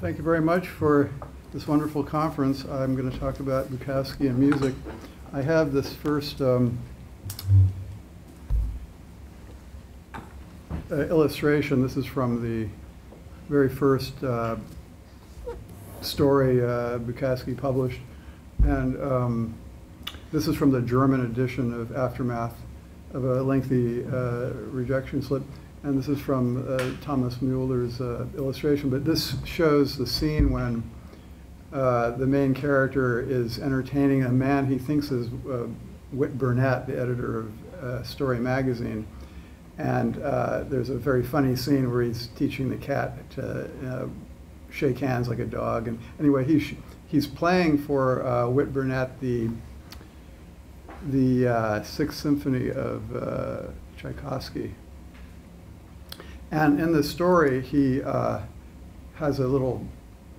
Thank you very much for this wonderful conference. I'm going to talk about Bukowski and music. I have this first illustration. This is from the very first story Bukowski published. And this is from the German edition of Aftermath of a lengthy rejection slip. And this is from Thomas Mueller's illustration. But this shows the scene when the main character is entertaining a man he thinks is Whit Burnett, the editor of Story magazine. And there's a very funny scene where he's teaching the cat to shake hands like a dog. And anyway, he's playing for Whit Burnett the Sixth Symphony of Tchaikovsky. And in the story, he has a little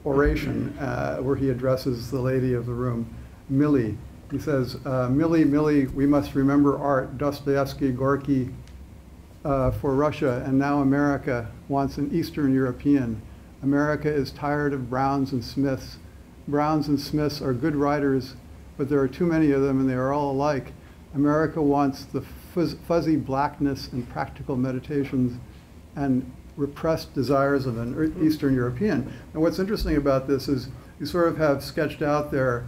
oration where he addresses the lady of the room, Millie. He says, Millie, Millie, we must remember art, Dostoevsky, Gorky, for Russia, and now America wants an Eastern European. America is tired of Browns and Smiths. Browns and Smiths are good writers, but there are too many of them and they are all alike. America wants the fuzzy blackness and practical meditations and repressed desires of an Eastern European. And what's interesting about this is you sort of have sketched out there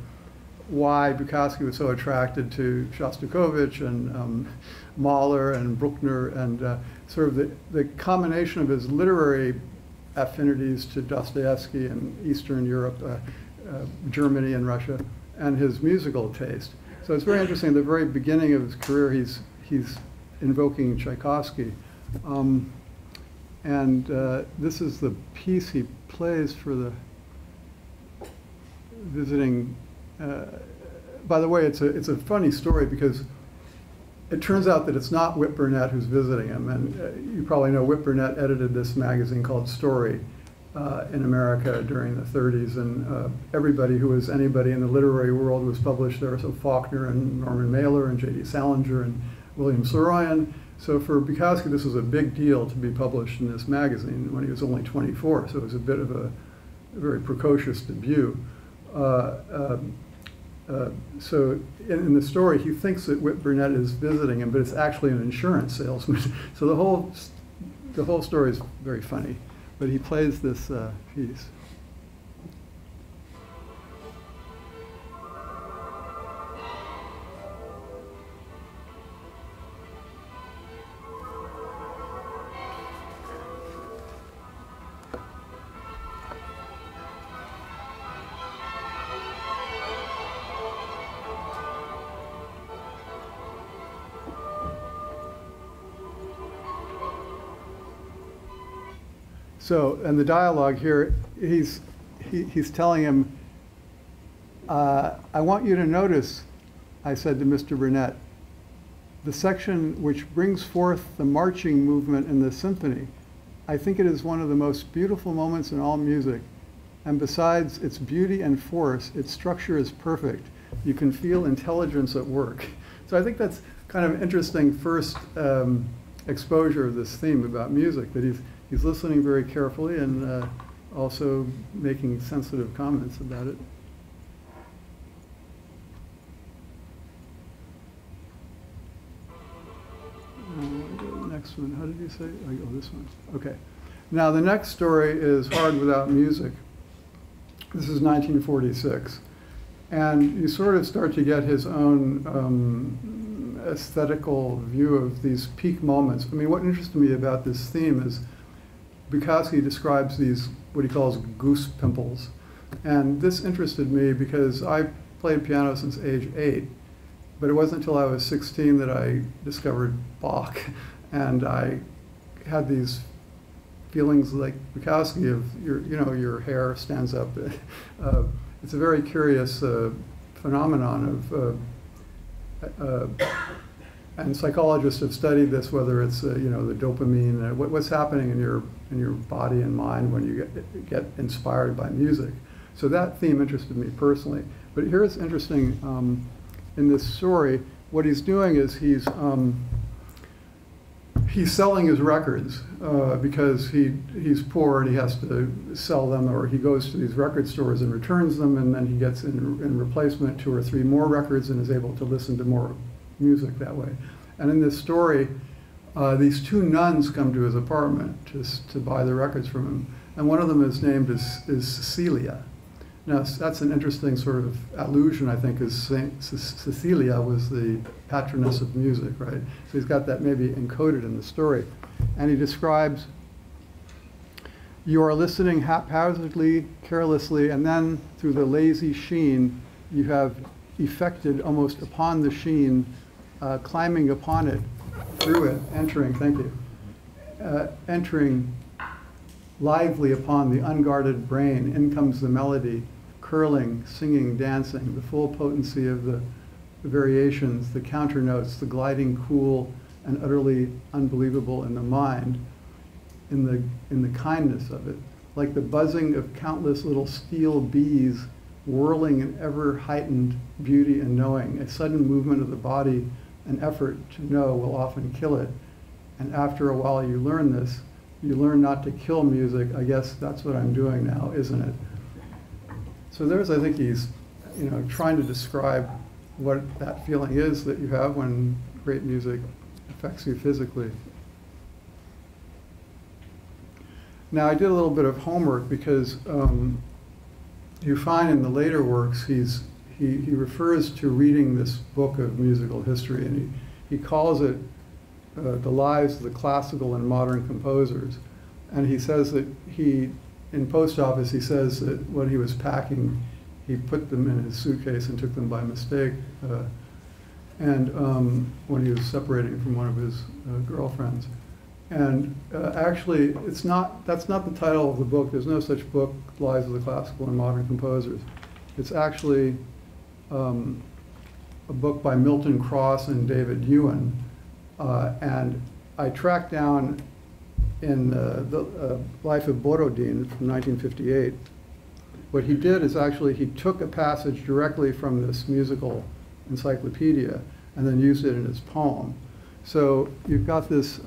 why Bukowski was so attracted to Shostakovich and Mahler and Bruckner, and sort of the combination of his literary affinities to Dostoevsky and Eastern Europe, Germany and Russia, and his musical taste. So it's very interesting. At the very beginning of his career, he's invoking Tchaikovsky. And this is the piece he plays for the visiting. By the way, it's a funny story because it turns out that it's not Whit Burnett who's visiting him. And you probably know Whit Burnett edited this magazine called Story in America during the 30s. And everybody who was anybody in the literary world was published there. So Faulkner and Norman Mailer and J.D. Salinger and William Saroyan. So for Bukowski, this was a big deal to be published in this magazine when he was only 24. So it was a bit of a very precocious debut. So in the story, he thinks that Whit Burnett is visiting him, but it's actually an insurance salesman. So the whole story is very funny. But he plays this piece. So, and the dialogue here, he's telling him, I want you to notice, I said to Mr. Burnett, the section which brings forth the marching movement in the symphony. I think it is one of the most beautiful moments in all music. And besides its beauty and force, its structure is perfect. You can feel intelligence at work. So I think that's kind of interesting first exposure of this theme about music, that he's listening very carefully and also making sensitive comments about it. The next one, how did you say? Oh, this one. Okay. Now the next story is Hard Without Music. This is 1946. And you sort of start to get his own aesthetical view of these peak moments. I mean, what interested me about this theme is Bukowski describes these, what he calls goose pimples. And this interested me because I played piano since age 8, but it wasn't until I was 16 that I discovered Bach. And I had these feelings like Bukowski of, your hair stands up. It's a very curious phenomenon of, and psychologists have studied this, whether it's the dopamine, what's happening in your body and mind when you get inspired by music. So that theme interested me personally. But here's interesting in this story. What he's doing is he's he's selling his records because he's poor and he has to sell them, or he goes to these record stores and returns them, and then he gets in replacement 2 or 3 more records and is able to listen to more music that way. And in this story, these 2 nuns come to his apartment to buy the records from him, and one of them is named as Cecilia. Now, that's an interesting sort of allusion, I think, as Saint Cecilia was the patroness of music, right? So he's got that maybe encoded in the story. And he describes, you are listening haphazardly, carelessly, and then through the lazy sheen, you have effected almost upon the sheen, climbing upon it, through it, entering, thank you, entering lively upon the unguarded brain, in comes the melody, curling, singing, dancing, the full potency of the variations, the counter notes, the gliding cool and utterly unbelievable in the mind, in the kindness of it, like the buzzing of countless little steel bees whirling in ever heightened beauty and knowing. A sudden movement of the body, an effort to know will often kill it. And after a while you learn this, you learn not to kill music. I guess that's what I'm doing now, isn't it? So I think he's, trying to describe what that feeling is that you have when great music affects you physically. Now, I did a little bit of homework because you find in the later works he refers to reading this book of musical history, and he calls it The Lives of the Classical and Modern Composers. And he says that in post office, he says that when he was packing, he put them in his suitcase and took them by mistake. When he was separating from one of his girlfriends. And actually, that's not the title of the book. There's no such book, Lives of the Classical and Modern Composers. It's actually a book by Milton Cross and David Ewan. And I tracked down in the Life of Borodin from 1958. What he did is actually he took a passage directly from this musical encyclopedia and then used it in his poem. So you've got this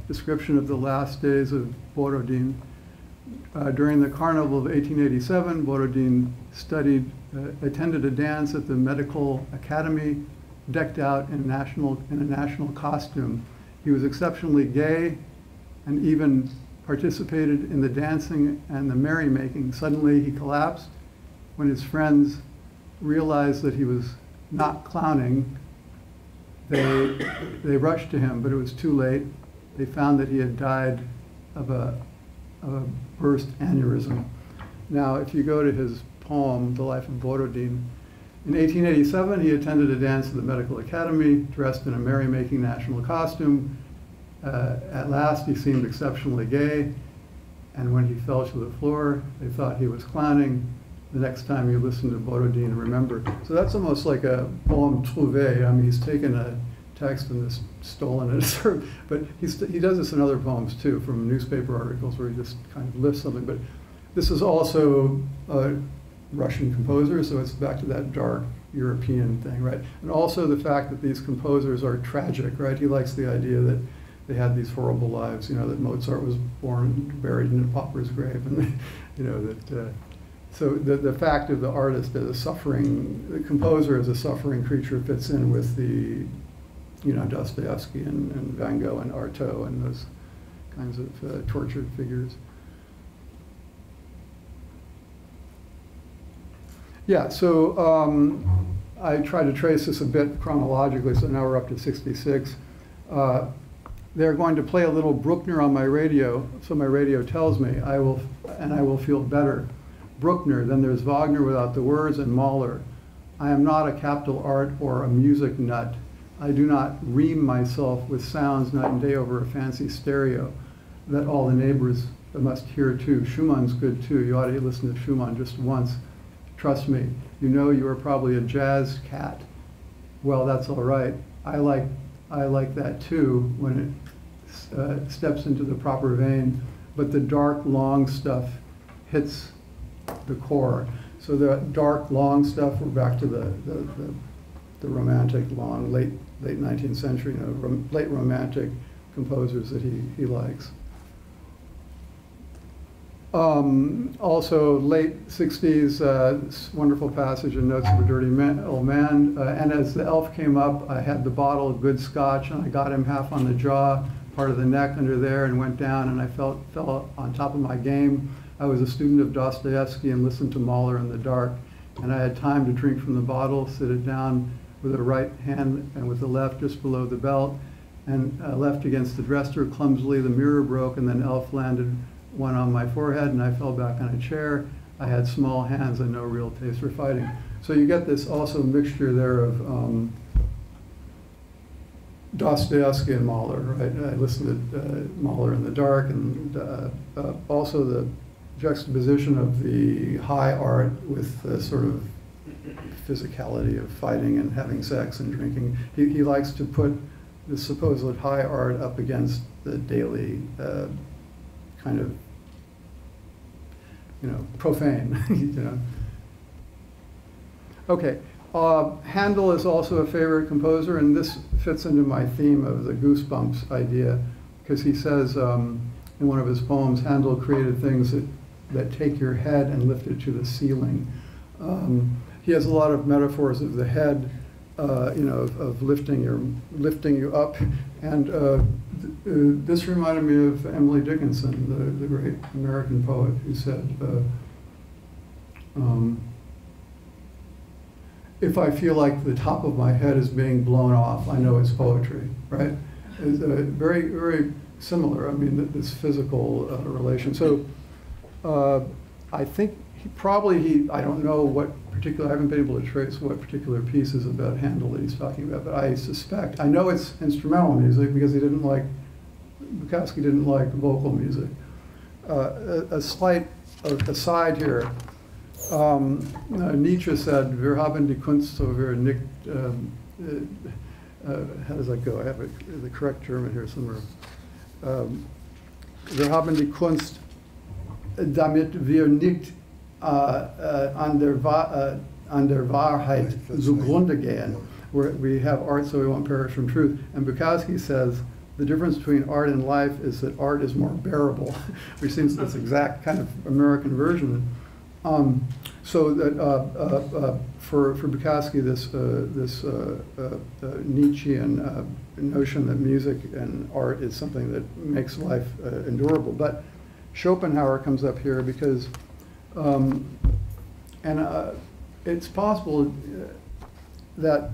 description of the last days of Borodin. During the carnival of 1887, Borodin attended a dance at the Medical Academy, decked out in a national costume. He was exceptionally gay and even participated in the dancing and the merrymaking. Suddenly he collapsed when his friends realized that he was not clowning. They rushed to him, but it was too late. They found that he had died of a burst aneurysm. Now, if you go to his poem, The Life of Borodin, in 1887, he attended a dance at the Medical Academy, dressed in a merrymaking national costume. At last, he seemed exceptionally gay, and when he fell to the floor, they thought he was clowning. The next time you listen to Borodin, remember. So that's almost like a poème trouvé. I mean, he's taken a text and just stolen it, but he does this in other poems too, from newspaper articles where he just kind of lifts something. But this is also a Russian composer, so it's back to that dark European thing, right? And also the fact that these composers are tragic, right? He likes the idea that they had these horrible lives, that Mozart was born, buried in a pauper's grave, and so the fact of the artist as a suffering, the composer as a suffering creature fits in with the, Dostoevsky and Van Gogh and Artaud and those kinds of tortured figures. Yeah, so I tried to trace this a bit chronologically, so now we're up to 66. They're going to play a little Bruckner on my radio, so my radio tells me I will feel better. Bruckner, then there's Wagner without the words, and Mahler. I am not a capital art or a music nut. I do not ream myself with sounds night and day over a fancy stereo that all the neighbors must hear too. Schumann's good too. You ought to listen to Schumann just once. Trust me, you are probably a jazz cat. Well, that's all right. I like that too when it steps into the proper vein, but the dark, long stuff hits the core. So the dark, long stuff, we're back to the romantic, long, late 19th century, late romantic, composers that he likes. Also, late 60s, this wonderful passage in Notes of a Dirty Old Man. And as the elf came up, I had the bottle of good scotch, and I got him half on the jaw, part of the neck under there, and went down, and I fell on top of my game. I was a student of Dostoevsky and listened to Mahler in the dark, and I had time to drink from the bottle, sit it down with the right hand and with the left just below the belt, and left against the dresser clumsily. The mirror broke, and then elf landed one on my forehead, and I fell back on a chair. I had small hands and no real taste for fighting. So you get this also mixture there of Dostoevsky and Mahler, right? I listened to Mahler in the dark, and also the juxtaposition of the high art with the sort of physicality of fighting and having sex and drinking. He likes to put the supposed high art up against the daily kind of, profane, Okay, Handel is also a favorite composer, and this fits into my theme of the goosebumps idea, because he says in one of his poems, Handel created things that take your head and lift it to the ceiling. He has a lot of metaphors of the head, of lifting you up, and this reminded me of Emily Dickinson, the great American poet, who said, if I feel like the top of my head is being blown off, I know it's poetry, right? It's very, very similar, this physical relation. So I think I don't know what particular, I haven't been able to trace what particular pieces about Handel that he's talking about, but I know it's instrumental music because Bukowski didn't like vocal music. A slight aside here, Nietzsche said, "Wir haben die Kunst, so wir nicht," how does that go? I have the correct German here somewhere. Wir haben die Kunst, damit wir nicht an der Wahrheit zugrunde gehen. We have art so we won't perish from truth. And Bukowski says, the difference between art and life is that art is more bearable, which seems this exact kind of American version. So that for Bukowski, this Nietzschean notion that music and art is something that makes life endurable. But Schopenhauer comes up here because, it's possible that,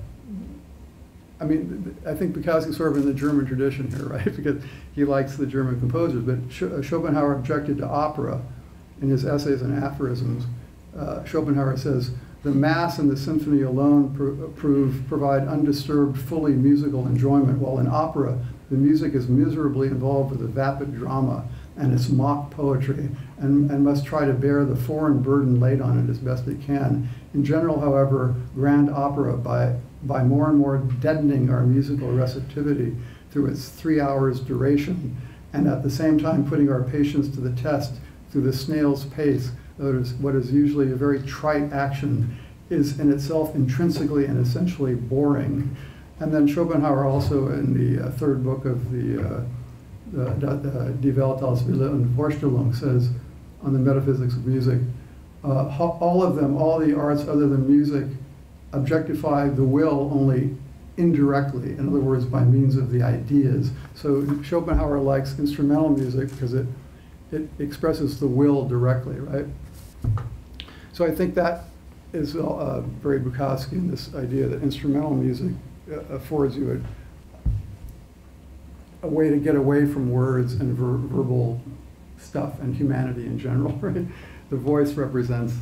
I think Bukowski's sort of in the German tradition here, right? Because he likes the German composers, but Schopenhauer objected to opera in his essays and aphorisms. Schopenhauer says, the mass and the symphony alone provide undisturbed, fully musical enjoyment, while in opera, the music is miserably involved with a vapid drama and its mock poetry, and must try to bear the foreign burden laid on it as best it can. In general, however, grand opera, by more and more deadening our musical receptivity through its 3 hours duration, and at the same time putting our patience to the test through the snail's pace, what is usually a very trite action, is in itself intrinsically and essentially boring. And then Schopenhauer also, in the third book of the Die Welt als Wille und Vorstellung, says on the metaphysics of music, all of them, all the arts other than music, objectify the will only indirectly, in other words, by means of the ideas. So Schopenhauer likes instrumental music because it expresses the will directly, right? So I think that is very Bukowskian, this idea that instrumental music affords you a way to get away from words and verbal stuff and humanity in general, right? The voice represents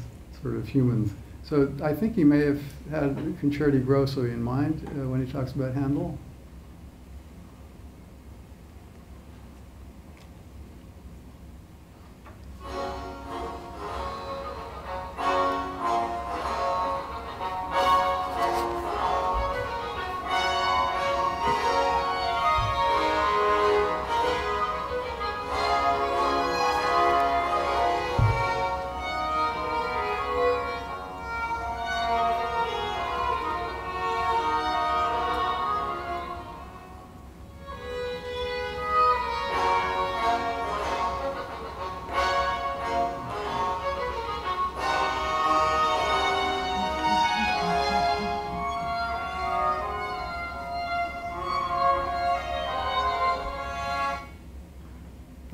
sort of humans. So I think he may have had Concerti Grosso in mind when he talks about Handel.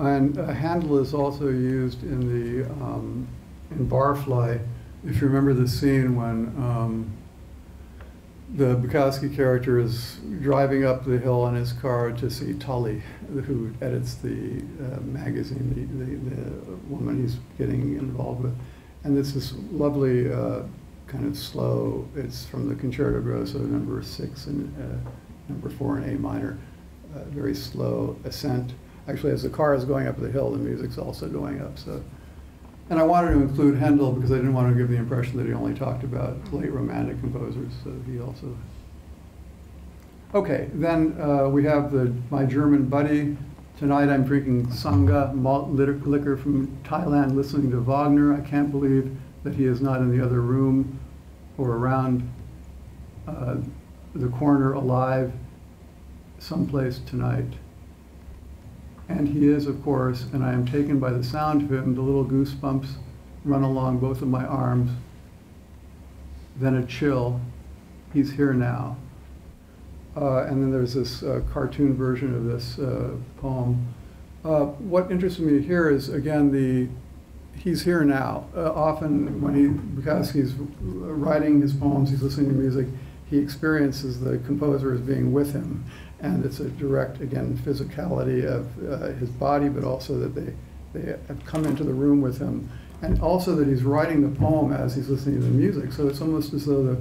And Handel is also used in the in Barfly. If you remember the scene when the Bukowski character is driving up the hill in his car to see Tully, who edits the magazine, the woman he's getting involved with. And it's this lovely kind of slow, it's from the Concerto Grosso number 6 and number 4 in A minor, very slow ascent. Actually, as the car is going up the hill, the music's also going up. So, and I wanted to include Handel because I didn't want to give the impression that he only talked about late Romantic composers. So he also. Okay, then we have my German buddy. Tonight I'm drinking Sangha malt liquor from Thailand, listening to Wagner. I can't believe that he is not in the other room or around the corner alive someplace tonight. And he is, of course, and I am taken by the sound of him. The little goosebumps run along both of my arms. Then a chill. He's here now. And then there's this cartoon version of this poem. What interests me here is, again, he's here now. Often when Bukowski's writing his poems, he's listening to music, he experiences the composer as being with him. And it's a direct, again, physicality of his body, but also that they have come into the room with him. And also that he's writing the poem as he's listening to the music. So it's almost as though the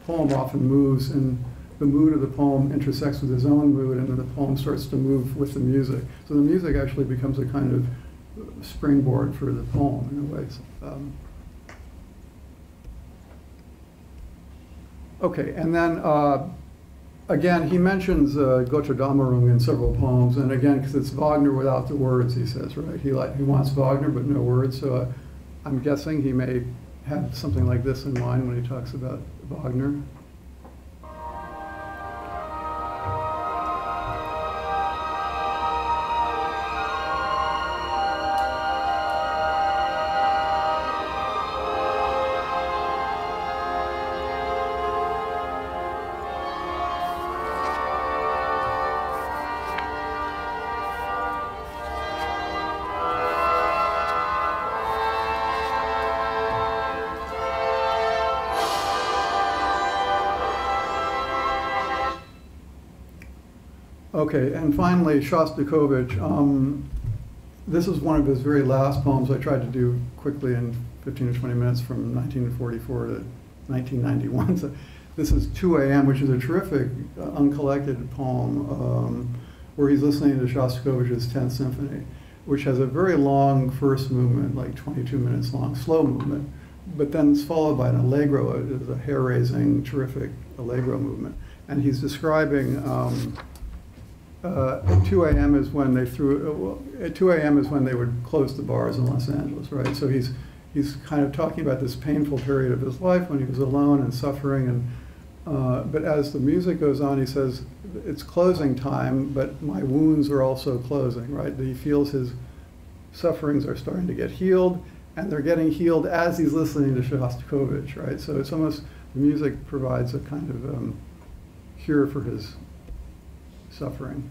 poem often moves and the mood of the poem intersects with his own mood, and then the poem starts to move with the music. So the music actually becomes a kind of springboard for the poem in a way. Okay, and then again, he mentions Götterdämmerung in several poems, and again, because it's Wagner without the words, he says, right? He wants Wagner but no words, so I'm guessing he may have something like this in mind when he talks about Wagner. Okay, and finally, Shostakovich. This is one of his very last poems I tried to do quickly in 15 or 20 minutes from 1944 to 1991. So this is 2 a.m., which is a terrific, uncollected poem where he's listening to Shostakovich's 10th Symphony, which has a very long first movement, like 22 minutes long, slow movement, but then it's followed by an allegro, a hair-raising, terrific allegro movement. And he's describing at 2 a.m. is when at 2 a.m. is when they would close the bars in Los Angeles, right? So he's kind of talking about this painful period of his life when he was alone and suffering, and but as the music goes on, he says it's closing time, but my wounds are also closing, right? He feels his sufferings are starting to get healed, and they're getting healed as he's listening to Shostakovich, right? So it's almost, the music provides a kind of cure for his suffering.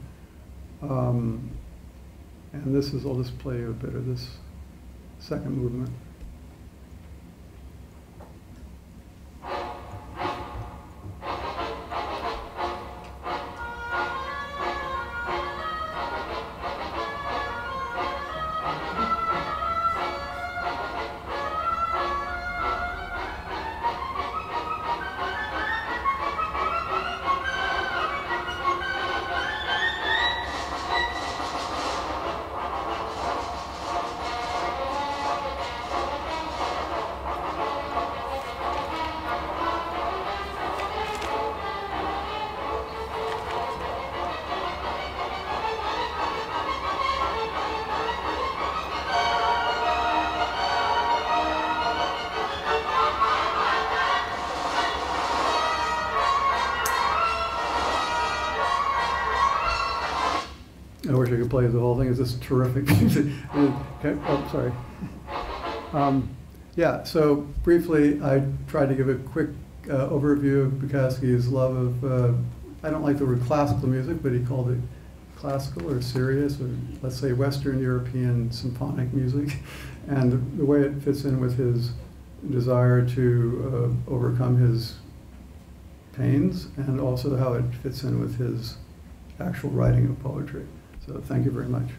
And this is, I'll just play you a bit of this second movement. I wish I could play the whole thing. It's just terrific. Okay. Oh, sorry. Yeah, so briefly, I tried to give a quick overview of Bukowski's love of, I don't like the word classical music, but he called it classical or serious, or let's say Western European symphonic music, and the way it fits in with his desire to overcome his pains, and also how it fits in with his actual writing of poetry. So thank you very much.